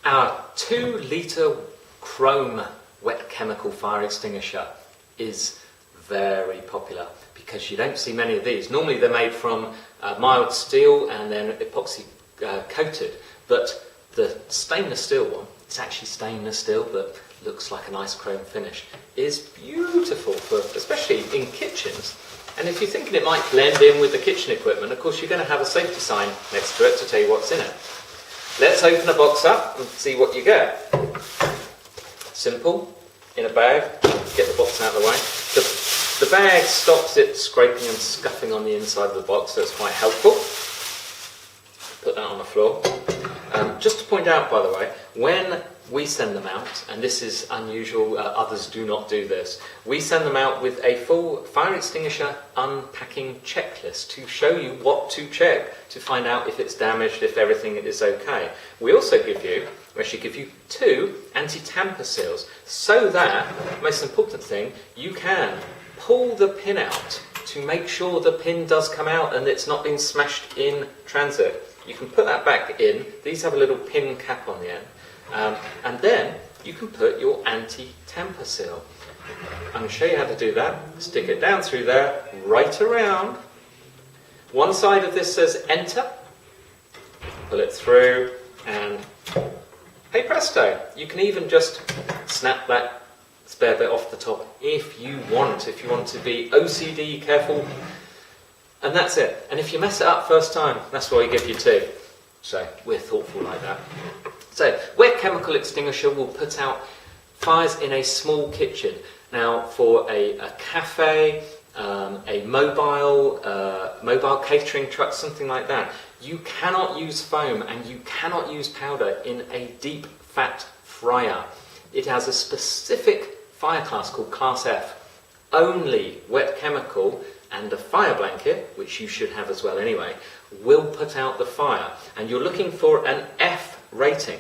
Our 2-litre chrome wet chemical fire extinguisher is very popular because you don't see many of these. Normally they're made from mild steel and then epoxy coated, but the stainless steel one, it's actually stainless steel but looks like a nice chrome finish, is beautiful, for especially in kitchens. And if you're thinking it might blend in with the kitchen equipment, of course you're going to have a safety sign next to it to tell you what's in it. Let's open the box up and see what you get. Simple, in a bag, get the box out of the way. The bag stops it scraping and scuffing on the inside of the box, so it's quite helpful. Put that on the floor. Just to point out, by the way, when we send them out, and this is unusual, others do not do this, we send them out with a full fire extinguisher unpacking checklist to show you what to check to find out if it's damaged, if everything is okay. We also give you, we actually give you 2 anti-tamper seals, so that, most important thing, you can pull the pin out to make sure the pin does come out and it's not being smashed in transit. You can put that back in. These have a little pin cap on the end. And then you can put your anti-tamper seal. I'm going to show you how to do that. Stick it down through there, right around. One side of this says enter. Pull it through and hey presto, you can even just snap that spare bit off the top if you want to be OCD careful. And that's it. And if you mess it up first time, that's why we give you 2. So we're thoughtful like that. So wet chemical extinguisher will put out fires in a small kitchen. Now for a cafe, a mobile catering truck, something like that, you cannot use foam and you cannot use powder in a deep fat fryer. It has a specific fire class called Class F. Only wet chemical and a fire blanket, which you should have as well anyway, will put out the fire. And you're looking for an F rating.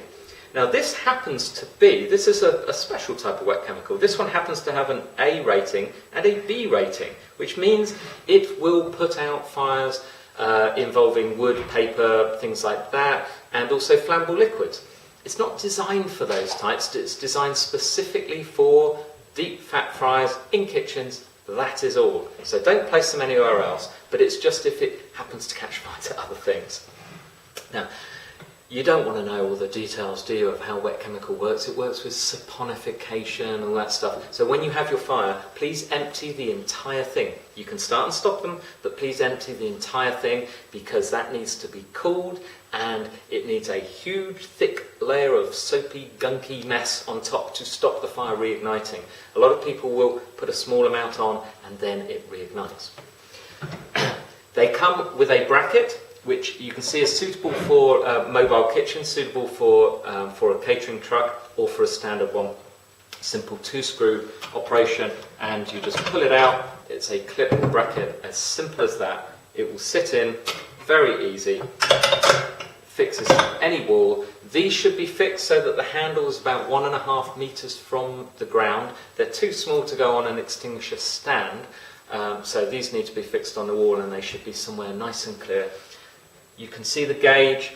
Now this happens to be, this is a special type of wet chemical. This one happens to have an A rating and a B rating, which means it will put out fires involving wood, paper, things like that, and also flammable liquids. It's not designed for those types, it's designed specifically for deep fat fryers in kitchens. That is all. So don't place them anywhere else, but it's just if it happens to catch fire to other things. Now, you don't want to know all the details, do you, of how wet chemical works? It works with saponification and all that stuff. So when you have your fire, please empty the entire thing. You can start and stop them, but please empty the entire thing because that needs to be cooled and it needs a huge, thick layer of soapy, gunky mess on top to stop the fire reigniting. A lot of people will put a small amount on and then it reignites. They come with a bracket, which you can see is suitable for mobile kitchens, suitable for a catering truck or for a standard one. Simple 2-screw operation, and you just pull it out. It's a clip bracket, as simple as that. It will sit in, very easy, fixes any wall. These should be fixed so that the handle is about 1.5 meters from the ground. They're too small to go on an extinguisher stand, so these need to be fixed on the wall and they should be somewhere nice and clear. You can see the gauge,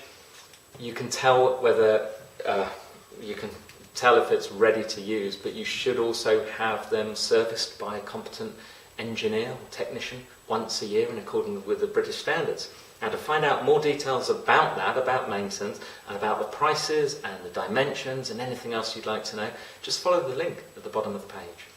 you can tell whether, if it's ready to use, but you should also have them serviced by a competent engineer or technician once a year in accordance with the British standards. Now to find out more details about that, about maintenance, and about the prices and the dimensions and anything else you'd like to know, just follow the link at the bottom of the page.